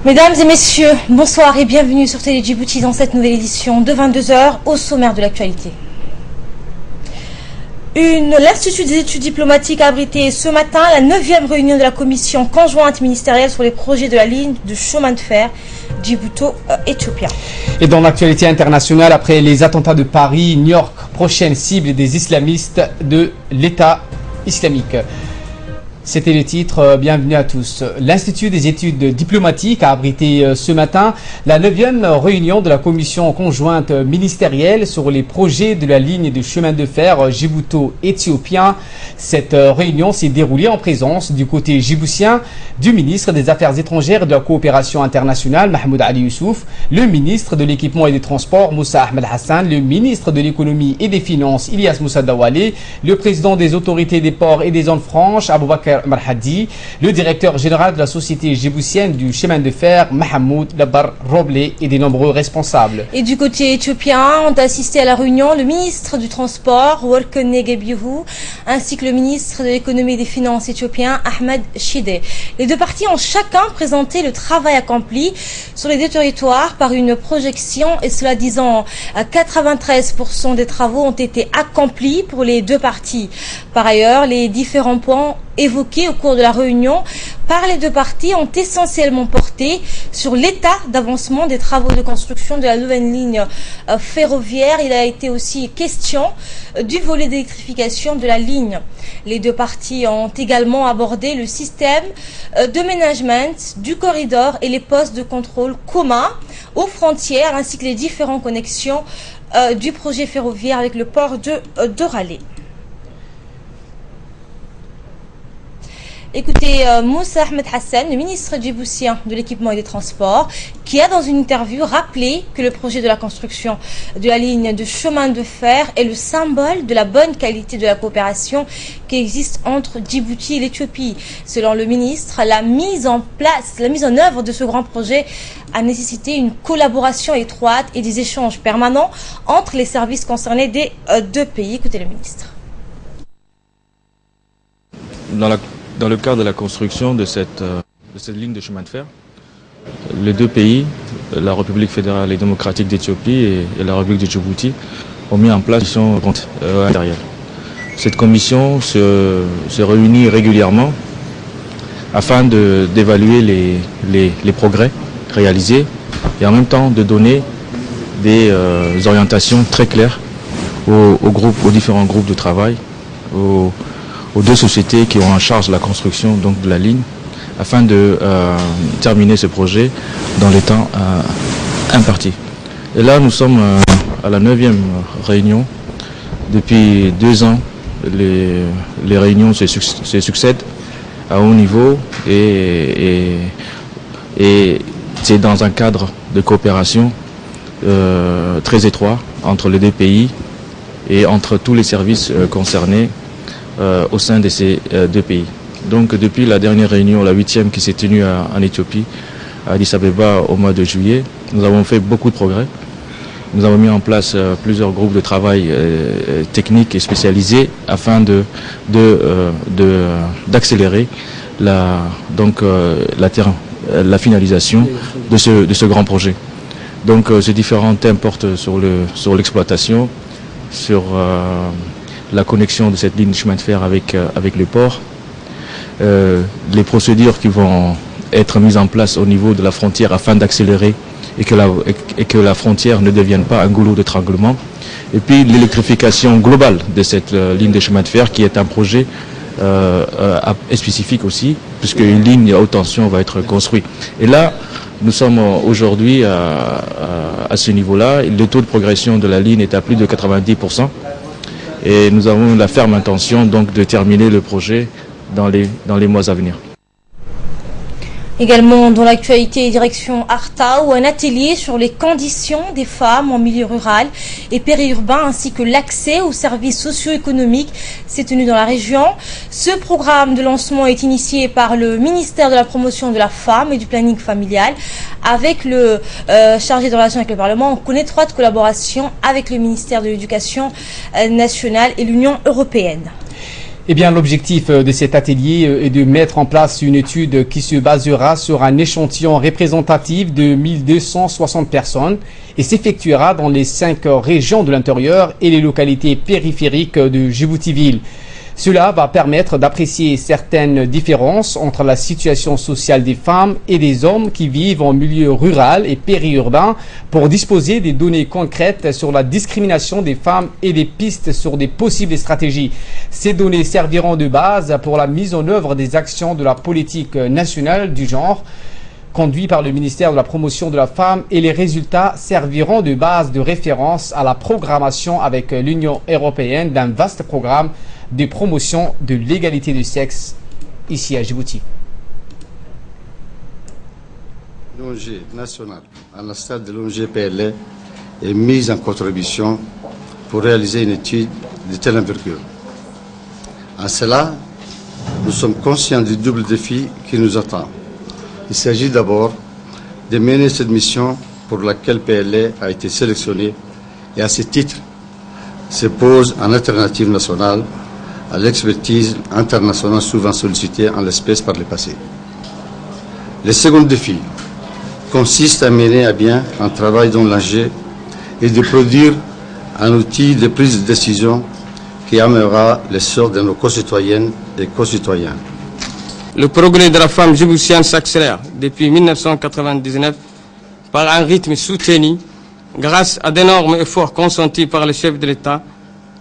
Mesdames et messieurs, bonsoir et bienvenue sur Télé Djibouti dans cette nouvelle édition de 22h au sommaire de l'actualité. L'Institut des études diplomatiques a abrité ce matin la 9e réunion de la commission conjointe ministérielle sur les projets de la ligne de chemin de fer Djibouti-Éthiopia. Et dans l'actualité internationale, après les attentats de Paris, New York, prochaine cible des islamistes de l'État islamique. C'était le titre, bienvenue à tous. L'Institut des études diplomatiques a abrité ce matin la 9e réunion de la commission conjointe ministérielle sur les projets de la ligne de chemin de fer djibouto-éthiopien. Cette réunion s'est déroulée en présence du côté djiboutien du ministre des Affaires étrangères et de la coopération internationale, Mahmoud Ali Youssouf, le ministre de l'équipement et des transports, Moussa Ahmed Hassan, le ministre de l'économie et des finances, Ilyas Moussa Dawale, le président des autorités des ports et des zones franches, Aboubakar Marhadi, le directeur général de la société djiboutienne du chemin de fer, Mahamoud Labar Roblé, et des nombreux responsables. Et du côté éthiopien, ont assisté à la réunion le ministre du transport, Workene Gebihu, ainsi que le ministre de l'économie et des finances éthiopien, Ahmed Shide. Les deux parties ont chacun présenté le travail accompli sur les deux territoires par une projection, et cela disant 93% des travaux ont été accomplis pour les deux parties. Par ailleurs, les différents points évoqués au cours de la réunion par les deux parties ont essentiellement porté sur l'état d'avancement des travaux de construction de la nouvelle ligne ferroviaire. Il a été aussi question du volet d'électrification de la ligne. Les deux parties ont également abordé le système de management du corridor et les postes de contrôle communs aux frontières ainsi que les différentes connexions du projet ferroviaire avec le port de Raleigh. Écoutez, Moussa Ahmed Hassan, le ministre djiboutien de l'équipement et des transports, qui a dans une interview rappelé que le projet de la construction de la ligne de chemin de fer est le symbole de la bonne qualité de la coopération qui existe entre Djibouti et l'Éthiopie. Selon le ministre, la mise en œuvre de ce grand projet a nécessité une collaboration étroite et des échanges permanents entre les services concernés des deux pays. Écoutez le ministre. Dans le cadre de la construction de cette ligne de chemin de fer, les deux pays, la République fédérale et démocratique d'Éthiopie et la République de Djibouti, ont mis en place une commission intérieure. Cette commission se réunit régulièrement afin d'évaluer les progrès réalisés et en même temps de donner des orientations très claires aux différents groupes de travail, aux deux sociétés qui ont en charge la construction donc, de la ligne, afin de terminer ce projet dans les temps impartis. Et là, nous sommes à la 9e réunion. Depuis 2 ans, les réunions se succèdent à haut niveau et c'est dans un cadre de coopération très étroit entre les deux pays et entre tous les services concernés au sein de ces deux pays. Donc depuis la dernière réunion, la 8e qui s'est tenue en Éthiopie, à Addis Abeba au mois de juillet, nous avons fait beaucoup de progrès. Nous avons mis en place plusieurs groupes de travail techniques et spécialisés afin d'accélérer la finalisation de ce grand projet. Donc ces différents thèmes portent sur l'exploitation, sur la connexion de cette ligne de chemin de fer avec les ports, les procédures qui vont être mises en place au niveau de la frontière afin d'accélérer et que la frontière ne devienne pas un goulot d'étranglement, et puis l'électrification globale de cette ligne de chemin de fer qui est un projet spécifique aussi, puisque une ligne à haute tension va être construite. Et là, nous sommes aujourd'hui à ce niveau-là. Le taux de progression de la ligne est à plus de 90%. Et nous avons la ferme intention donc de terminer le projet dans les mois à venir. Également dans l'actualité, direction Arta, où un atelier sur les conditions des femmes en milieu rural et périurbain ainsi que l'accès aux services socio-économiques s'est tenu dans la région. Ce programme de lancement est initié par le ministère de la promotion de la femme et du planning familial avec le chargé de relations avec le Parlement en étroite collaboration avec le ministère de l'Éducation nationale et l'Union européenne. Eh bien, l'objectif de cet atelier est de mettre en place une étude qui se basera sur un échantillon représentatif de 1260 personnes et s'effectuera dans les 5 régions de l'intérieur et les localités périphériques de Djibouti-Ville. Cela va permettre d'apprécier certaines différences entre la situation sociale des femmes et des hommes qui vivent en milieu rural et périurbain pour disposer des données concrètes sur la discrimination des femmes et des pistes sur des possibles stratégies. Ces données serviront de base pour la mise en œuvre des actions de la politique nationale du genre conduit par le ministère de la Promotion de la Femme et les résultats serviront de base de référence à la programmation avec l'Union européenne d'un vaste programme de promotion de l'égalité du sexe ici à Djibouti. L'ONG nationale, à l'instar de l'ONG PLA, est mise en contribution pour réaliser une étude de telle envergure. En cela, nous sommes conscients du double défi qui nous attend. Il s'agit d'abord de mener cette mission pour laquelle PLA a été sélectionnée et à ce titre se pose en alternative nationale à l'expertise internationale souvent sollicitée en l'espèce par le passé. Le second défi consiste à mener à bien un travail dont l'enjeu est de produire un outil de prise de décision qui améliorera le sort de nos concitoyennes et concitoyens. Le progrès de la femme djiboutienne s'accélère depuis 1999 par un rythme soutenu grâce à d'énormes efforts consentis par les chefs de l'État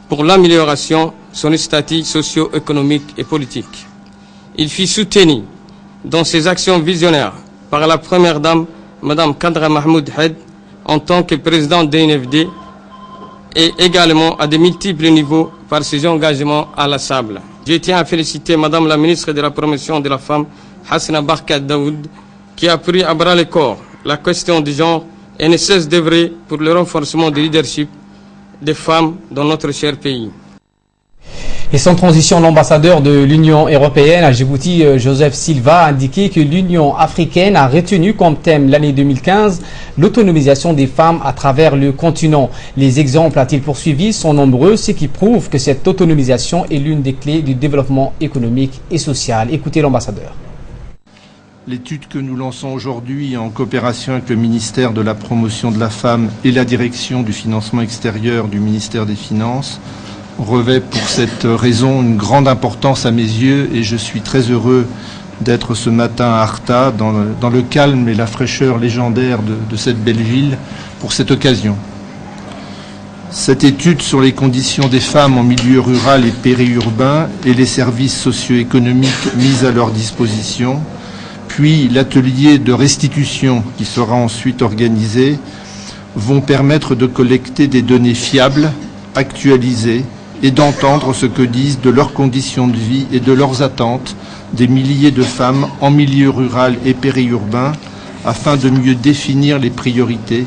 pour l'amélioration de son statut socio-économique et politique. Il fut soutenu dans ses actions visionnaires par la première dame, Mme Kadra Mahmoud Hed, en tant que présidente de l'INFD, et également à de multiples niveaux par ses engagements à la Sable. Je tiens à féliciter Madame la ministre de la Promotion de la Femme, Hassana Barkat Daoud, qui a pris à bras le corps la question du genre et ne cesse d'œuvrer pour le renforcement du leadership des femmes dans notre cher pays. Et sans transition, l'ambassadeur de l'Union européenne à Djibouti, Joseph Silva, a indiqué que l'Union africaine a retenu comme thème l'année 2015 l'autonomisation des femmes à travers le continent. Les exemples, a-t-il poursuivi, sont nombreux, ce qui prouve que cette autonomisation est l'une des clés du développement économique et social. Écoutez l'ambassadeur. L'étude que nous lançons aujourd'hui en coopération avec le ministère de la Promotion de la Femme et la direction du financement extérieur du ministère des Finances revêt pour cette raison une grande importance à mes yeux et je suis très heureux d'être ce matin à Arta dans le calme et la fraîcheur légendaire de cette belle ville pour cette occasion. Cette étude sur les conditions des femmes en milieu rural et périurbain et les services socio-économiques mis à leur disposition, puis l'atelier de restitution qui sera ensuite organisé, vont permettre de collecter des données fiables, actualisées, et d'entendre ce que disent de leurs conditions de vie et de leurs attentes des milliers de femmes en milieu rural et périurbain afin de mieux définir les priorités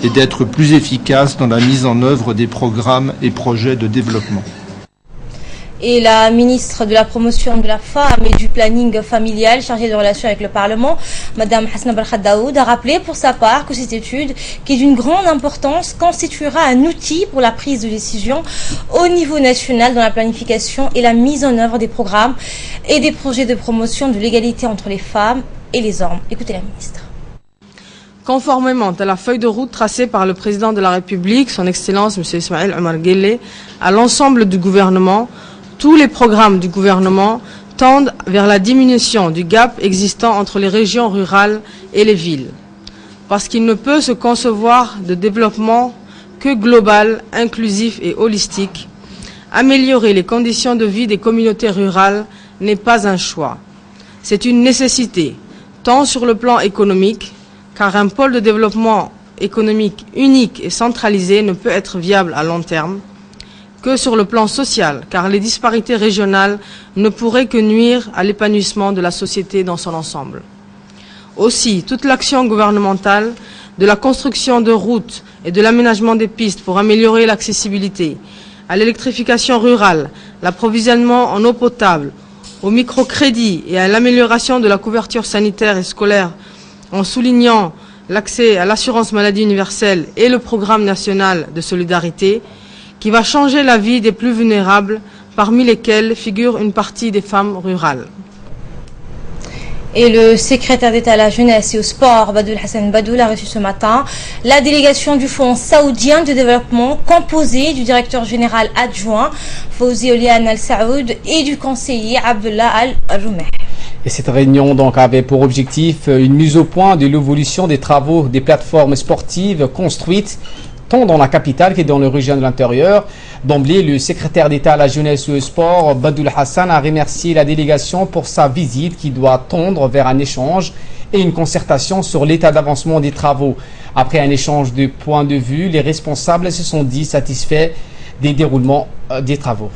et d'être plus efficaces dans la mise en œuvre des programmes et projets de développement. Et la ministre de la Promotion de la Femme et du Planning familial chargée de relations avec le Parlement, Mme Hassana Barkat Daoud, a rappelé pour sa part que cette étude, qui est d'une grande importance, constituera un outil pour la prise de décision au niveau national dans la planification et la mise en œuvre des programmes et des projets de promotion de l'égalité entre les femmes et les hommes. Écoutez la ministre. Conformément à la feuille de route tracée par le président de la République, son Excellence M. Ismaël Omar Guelleh, à l'ensemble du gouvernement, tous les programmes du gouvernement tendent vers la diminution du gap existant entre les régions rurales et les villes. Parce qu'il ne peut se concevoir de développement que global, inclusif et holistique, améliorer les conditions de vie des communautés rurales n'est pas un choix. C'est une nécessité, tant sur le plan économique, car un pôle de développement économique unique et centralisé ne peut être viable à long terme, que sur le plan social, car les disparités régionales ne pourraient que nuire à l'épanouissement de la société dans son ensemble. Aussi, toute l'action gouvernementale, de la construction de routes et de l'aménagement des pistes pour améliorer l'accessibilité, à l'électrification rurale, l'approvisionnement en eau potable, au microcrédit et à l'amélioration de la couverture sanitaire et scolaire, en soulignant l'accès à l'assurance maladie universelle et le programme national de solidarité, qui va changer la vie des plus vulnérables parmi lesquelles figure une partie des femmes rurales. Et le secrétaire d'État à la jeunesse et au sport, Badoul Hassan Badoul, a reçu ce matin la délégation du Fonds saoudien de développement, composée du directeur général adjoint, Fawzi Olian Al-Saoud, et du conseiller Abdullah Al-Rumeh. Et cette réunion donc avait pour objectif une mise au point de l'évolution des travaux des plateformes sportives construites tant dans la capitale que dans les régions de l'intérieur. D'emblée, le secrétaire d'État à la jeunesse et au sport, Badoul Hassan, a remercié la délégation pour sa visite qui doit tendre vers un échange et une concertation sur l'état d'avancement des travaux. Après un échange de points de vue, les responsables se sont dit satisfaits des déroulements des travaux.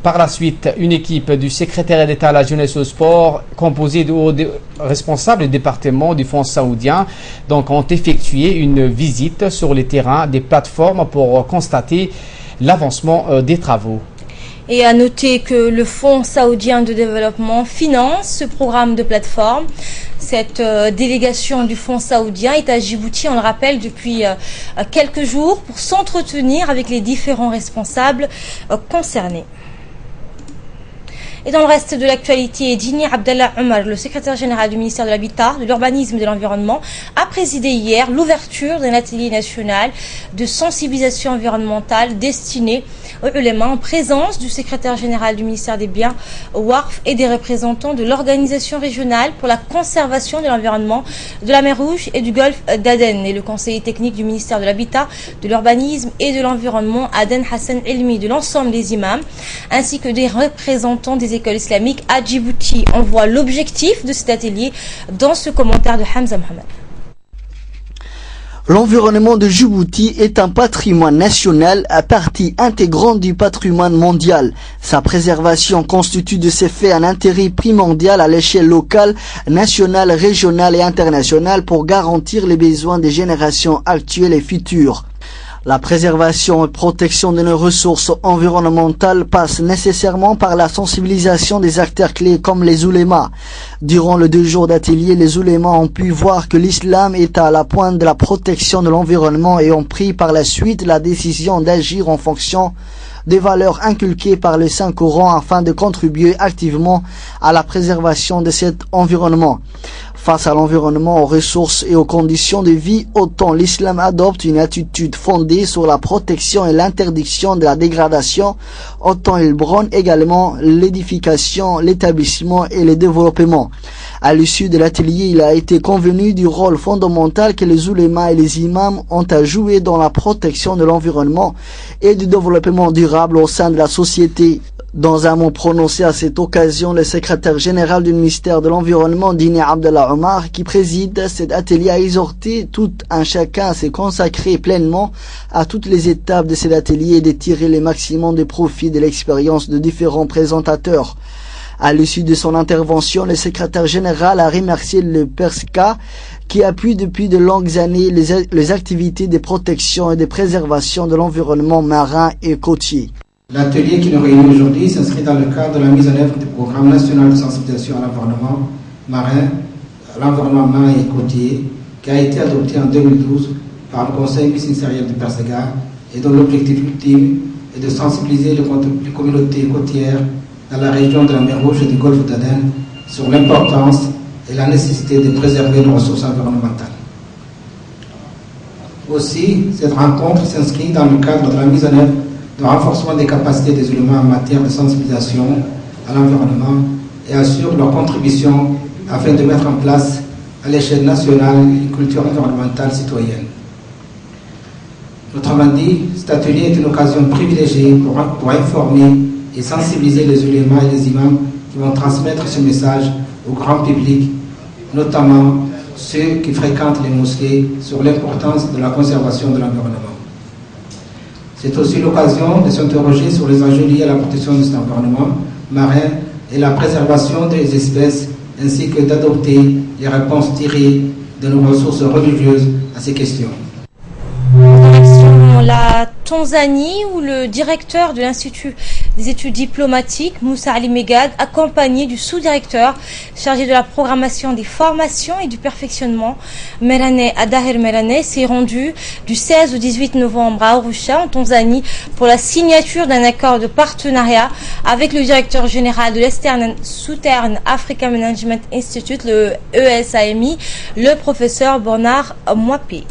Par la suite, une équipe du secrétaire d'État à la jeunesse et au sport, composée de responsables du département du Fonds saoudien, donc ont effectué une visite sur les terrains des plateformes pour constater l'avancement des travaux. Et à noter que le Fonds saoudien de développement finance ce programme de plateforme. Cette délégation du Fonds saoudien est à Djibouti, on le rappelle, depuis quelques jours pour s'entretenir avec les différents responsables concernés. Et dans le reste de l'actualité, Dini Abdallah Omar, le secrétaire général du ministère de l'Habitat, de l'Urbanisme et de l'Environnement, a présidé hier l'ouverture d'un atelier national de sensibilisation environnementale destiné aux ulémas en présence du secrétaire général du ministère des Biens, WARF, et des représentants de l'Organisation régionale pour la conservation de l'environnement de la mer Rouge et du golfe d'Aden, et le conseiller technique du ministère de l'Habitat, de l'Urbanisme et de l'Environnement, Aden Hassan Elmi, de l'ensemble des imams, ainsi que des représentants des écoles islamiques à Djibouti. On voit l'objectif de cet atelier dans ce commentaire de Hamza Mohamed. L'environnement de Djibouti est un patrimoine national à partie intégrante du patrimoine mondial. Sa préservation constitue de ces faits un intérêt primordial à l'échelle locale, nationale, régionale et internationale pour garantir les besoins des générations actuelles et futures. La préservation et protection de nos ressources environnementales passe nécessairement par la sensibilisation des acteurs clés comme les oulémas. Durant les 2 jours d'atelier, les oulémas ont pu voir que l'islam est à la pointe de la protection de l'environnement et ont pris par la suite la décision d'agir en fonction des valeurs inculquées par le Saint-Coran afin de contribuer activement à la préservation de cet environnement. Face à l'environnement, aux ressources et aux conditions de vie, autant l'islam adopte une attitude fondée sur la protection et l'interdiction de la dégradation, autant il prône également l'édification, l'établissement et le développement. À l'issue de l'atelier, il a été convenu du rôle fondamental que les oulémas et les imams ont à jouer dans la protection de l'environnement et du développement durable au sein de la société. Dans un mot prononcé à cette occasion, le secrétaire général du ministère de l'Environnement, Dini Abdallah Omar, qui préside cet atelier, a exhorté tout un chacun à se consacrer pleinement à toutes les étapes de cet atelier et de tirer le maximum de profit de l'expérience de différents présentateurs. À l'issue de son intervention, le secrétaire général a remercié le PERSCA qui appuie depuis de longues années les activités de protection et de préservation de l'environnement marin et côtier. L'atelier qui nous réunit aujourd'hui s'inscrit dans le cadre de la mise en œuvre du programme national de sensibilisation à l'environnement marin, et côtier, qui a été adopté en 2012 par le Conseil ministériel du PERSCA et dont l'objectif ultime est de sensibiliser les communautés côtières dans la région de la mer Rouge et du golfe d'Aden sur l'importance et la nécessité de préserver nos ressources environnementales. Aussi, cette rencontre s'inscrit dans le cadre de la mise en œuvre de renforcement des capacités des oulémas en matière de sensibilisation à l'environnement et assure leur contribution afin de mettre en place à l'échelle nationale une culture environnementale citoyenne. Autrement dit, cet atelier est une occasion privilégiée pour informer et sensibiliser les oulémas et les imams qui vont transmettre ce message au grand public, notamment ceux qui fréquentent les mosquées, sur l'importance de la conservation de l'environnement. C'est aussi l'occasion de s'interroger sur les enjeux liés à la protection de cet environnement marin et la préservation des espèces, ainsi que d'adopter les réponses tirées de nos ressources religieuses à ces questions. Direction la Tanzanie, où le directeur de l'Institut des études diplomatiques, Moussa Ali Megad, accompagné du sous-directeur chargé de la programmation des formations et du perfectionnement, Merane Adahir Merane, s'est rendu du 16 au 18 novembre à Arusha, en Tanzanie, pour la signature d'un accord de partenariat avec le directeur général de l'Eastern Southern Africa Management Institute, le ESAMI, le professeur Bernard Mwapi.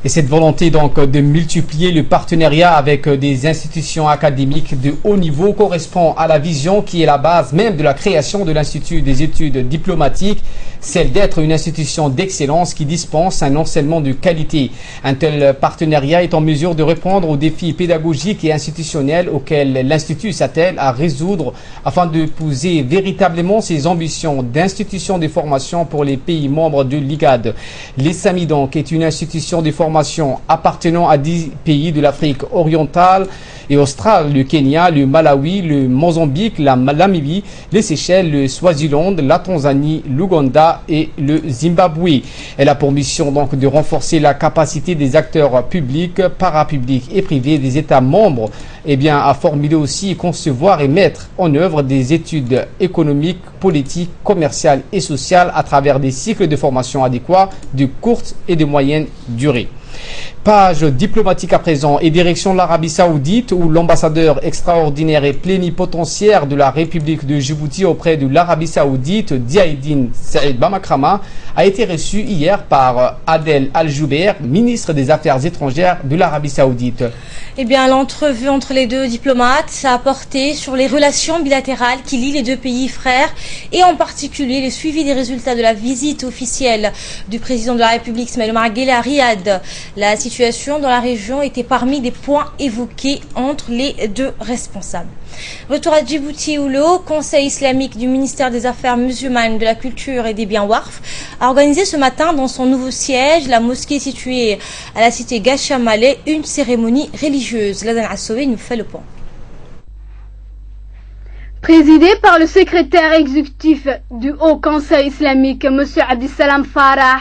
Et cette volonté donc de multiplier le partenariat avec des institutions académiques de haut niveau correspond à la vision qui est la base même de la création de l'Institut des études diplomatiques, celle d'être une institution d'excellence qui dispense un enseignement de qualité. Un tel partenariat est en mesure de répondre aux défis pédagogiques et institutionnels auxquels l'Institut s'attelle à résoudre afin de poser véritablement ses ambitions d'institution de formation pour les pays membres de l'IGAD. L'ESAMI donc est une institution de formation appartenant à 10 pays de l'Afrique orientale et australe, le Kenya, le Malawi, le Mozambique, la Namibie, les Seychelles, le Swaziland, la Tanzanie, l'Ouganda et le Zimbabwe. Elle a pour mission donc de renforcer la capacité des acteurs publics, parapublics et privés des États membres à formuler aussi, concevoir et mettre en œuvre des études économiques, politiques, commerciales et sociales à travers des cycles de formation adéquats de courte et de moyenne durée. Page diplomatique à présent et direction de l'Arabie Saoudite où l'ambassadeur extraordinaire et plénipotentiaire de la République de Djibouti auprès de l'Arabie Saoudite, Diaïdine Saïd Bamakrama, a été reçu hier par Adel Al-Jubeir, ministre des Affaires étrangères de l'Arabie Saoudite. L'entrevue entre les deux diplomates a porté sur les relations bilatérales qui lient les deux pays frères et en particulier le suivi des résultats de la visite officielle du président de la République Ismaïl Omar Guelleh à Riyad. La situation dans la région était parmi des points évoqués entre les deux responsables. Retour à Djibouti où le Haut Conseil islamique du ministère des Affaires musulmanes, de la Culture et des Biens Warf a organisé ce matin dans son nouveau siège, la mosquée située à la cité Gachamale, une cérémonie religieuse. Ladan Assoué nous fait le point. Présidé par le secrétaire exécutif du Haut Conseil islamique, M. Abdissalam Farah,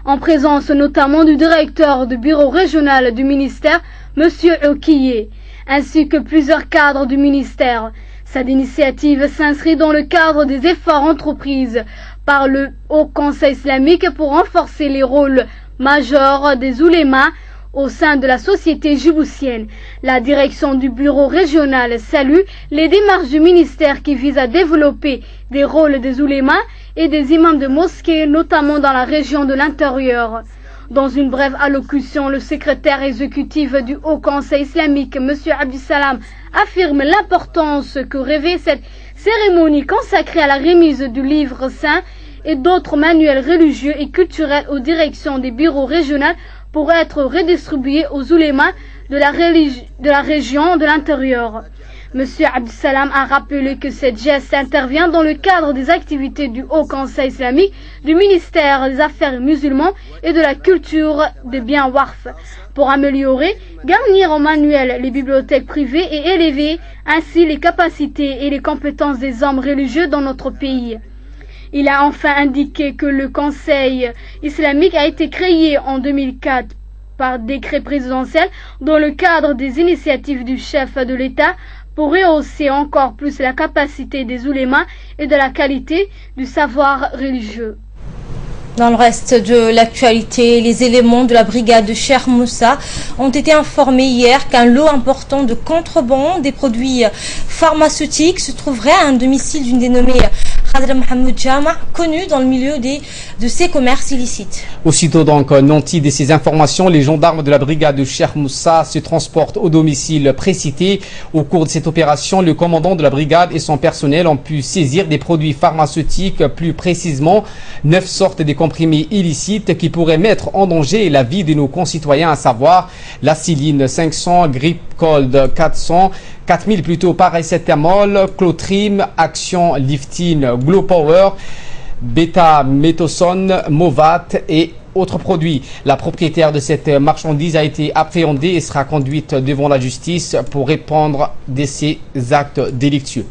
en présence notamment du directeur du bureau régional du ministère, M. Okiye, ainsi que plusieurs cadres du ministère. Cette initiative s'inscrit dans le cadre des efforts entrepris par le Haut Conseil islamique pour renforcer les rôles majeurs des oulémas au sein de la société djiboutienne. La direction du bureau régional salue les démarches du ministère qui visent à développer des rôles des oulémas et des imams de mosquées, notamment dans la région de l'intérieur. Dans une brève allocution, le secrétaire exécutif du Haut Conseil islamique, M. Abdissalam, affirme l'importance que revêt cette cérémonie consacrée à la remise du livre saint et d'autres manuels religieux et culturels aux directions des bureaux régionaux pour être redistribués aux oulémas de la région de l'intérieur. M. Abdissalam a rappelé que cette geste intervient dans le cadre des activités du Haut Conseil islamique, du ministère des Affaires musulmanes et de la culture des biens Warf, pour améliorer, garnir en manuel les bibliothèques privées et élever ainsi les capacités et les compétences des hommes religieux dans notre pays. Il a enfin indiqué que le Conseil islamique a été créé en 2004 par décret présidentiel dans le cadre des initiatives du chef de l'État pour rehausser encore plus la capacité des oulémas et de la qualité du savoir religieux. Dans le reste de l'actualité, les éléments de la brigade de Cheikh Moussa ont été informés hier qu'un lot important de contrebande des produits pharmaceutiques se trouverait à un domicile d'une dénommée Khadra Mohamed Jama, connu dans le milieu de ces commerces illicites. Aussitôt donc nantis de ces informations, les gendarmes de la brigade de Cheikh Moussa se transportent au domicile précité. Au cours de cette opération, le commandant de la brigade et son personnel ont pu saisir des produits pharmaceutiques, plus précisément 9 sortes de comprimés illicites qui pourraient mettre en danger la vie de nos concitoyens, à savoir l'acéline 500, Gripcold 400, 4000 plutôt, paracétamol, Clotrim, Action, Liftine, Glow Power, Beta-Méthosone, Movat et autres produits. La propriétaire de cette marchandise a été appréhendée et sera conduite devant la justice pour répondre de ces actes délictueux.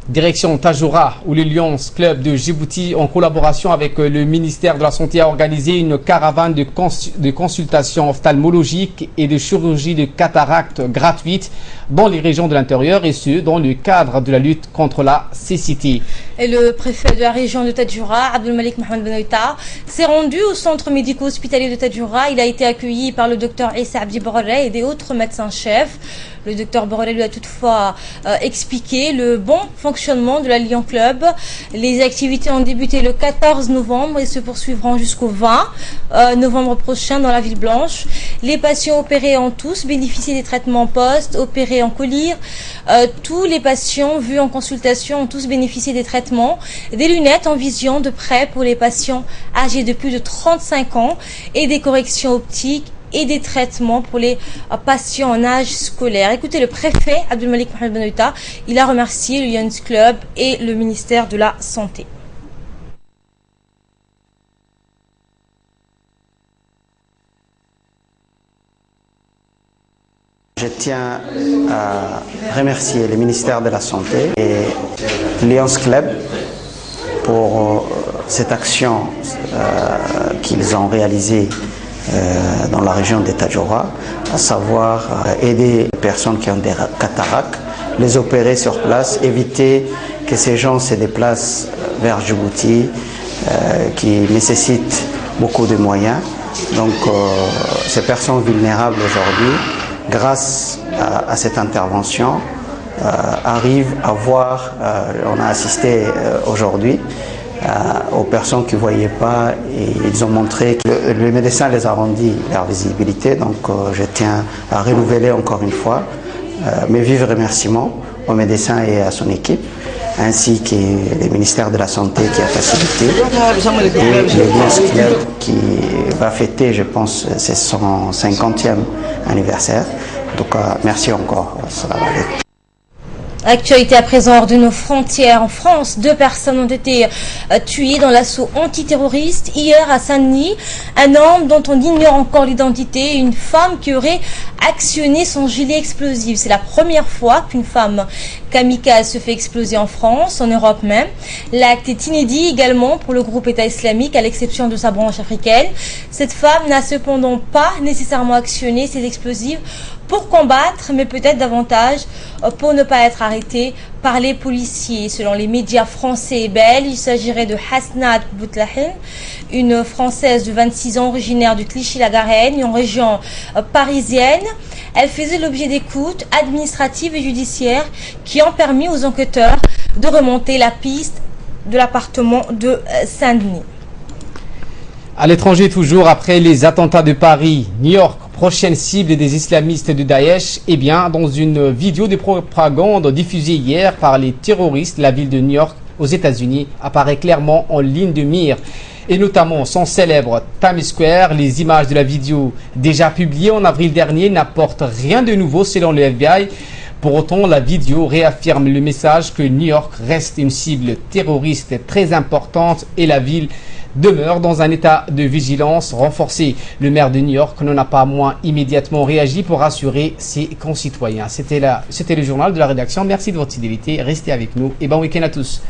Direction Tajoura, où le Lions Club de Djibouti, en collaboration avec le ministère de la Santé, a organisé une caravane de consultations ophtalmologiques et de chirurgie de cataracte gratuite dans les régions de l'intérieur, et ce, dans le cadre de la lutte contre la cécité. Et le préfet de la région de Tadjoura, Abdelmalik Mohamed Benoïta, s'est rendu au centre médico-hospitalier de Tadjoura. Il a été accueilli par le docteur Issa Abdi Borré et des autres médecins-chefs. Le docteur Borré lui a toutefois expliqué le bon fonctionnement de la Lion Club. Les activités ont débuté le 14 novembre et se poursuivront jusqu'au 20 novembre prochain dans la ville blanche. Les patients opérés ont tous bénéficié des traitements post-opérés en collyre. Tous les patients vus en consultation ont tous bénéficié des traitements, des lunettes en vision de près pour les patients âgés de plus de 35 ans et des corrections optiques et des traitements pour les patients en âge scolaire. Écoutez, le préfet Abdelmalik Mohamed Benoïta, il a remercié le Lions Club et le ministère de la Santé. Je tiens à remercier le ministère de la Santé et le Lions Club pour cette action qu'ils ont réalisée dans la région de Tadjoura, à savoir aider les personnes qui ont des cataractes, les opérer sur place, éviter que ces gens se déplacent vers Djibouti, qui nécessitent beaucoup de moyens. Donc ces personnes vulnérables aujourd'hui, grâce à cette intervention, arrivent à voir, on a assisté aujourd'hui, aux personnes qui ne voyaient pas, et ils ont montré que le médecin les a rendu leur visibilité. Donc je tiens à renouveler encore une fois mes vifs remerciements au médecin et à son équipe, ainsi que le ministère de la Santé qui a facilité, et le Lions Club qui va fêter, je pense, son 50e anniversaire. Donc merci encore. Salam alaikum. Actualité à présent hors de nos frontières. En France, 2 personnes ont été tuées dans l'assaut antiterroriste hier à Saint-Denis. Un homme dont on ignore encore l'identité et une femme qui aurait actionné son gilet explosif. C'est la première fois qu'une femme kamikaze se fait exploser en France, en Europe même. L'acte est inédit également pour le groupe État islamique, à l'exception de sa branche africaine. Cette femme n'a cependant pas nécessairement actionné ses explosifs pour combattre, mais peut-être davantage pour ne pas être arrêtée par les policiers. Selon les médias français et belges, il s'agirait de Hasnat Boutlahin, une Française de 26 ans originaire de Clichy-la-Garenne, en région parisienne. Elle faisait l'objet d'écoutes administratives et judiciaires qui ont permis aux enquêteurs de remonter la piste de l'appartement de Saint-Denis. À l'étranger toujours, après les attentats de Paris, New York, prochaine cible des islamistes de Daesh, eh bien, dans une vidéo de propagande diffusée hier par les terroristes, la ville de New York aux États-Unis apparaît clairement en ligne de mire. Et notamment son célèbre Times Square. Les images de la vidéo déjà publiées en avril dernier n'apportent rien de nouveau selon le FBI. Pour autant, la vidéo réaffirme le message que New York reste une cible terroriste très importante et la ville demeure dans un état de vigilance renforcée. Le maire de New York n'en a pas moins immédiatement réagi pour rassurer ses concitoyens. C'était le journal de la rédaction. Merci de votre fidélité. Restez avec nous et bon week-end à tous.